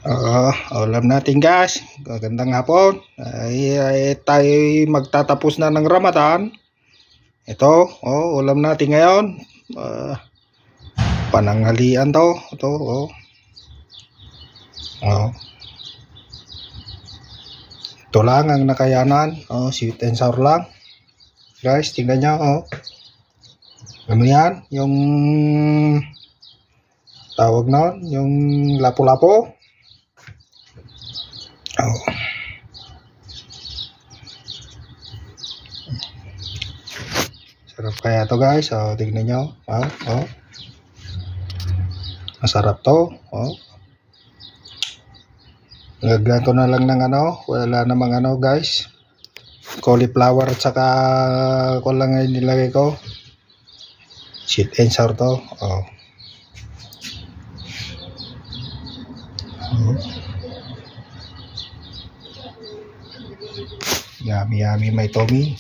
Ulam natin guys. Magandang hapon. Tayo magtatapos na ng Ramadan. Ito, ulam natin ngayon. Pananghalian to. Ito, Ito lang ang nakayanan. Sweet and sour lang. Guys, tingnan nyo. Ano yan? Yung tawag nun, yung lapo-lapo. Sarap kaya to guys. Tignan nyo. Masarap to. Lagyan ko na lang ng wala namang guys, cauliflower at saka ko lang ay nilagay ko. Sweet and sour to. Yummy, my Tommy.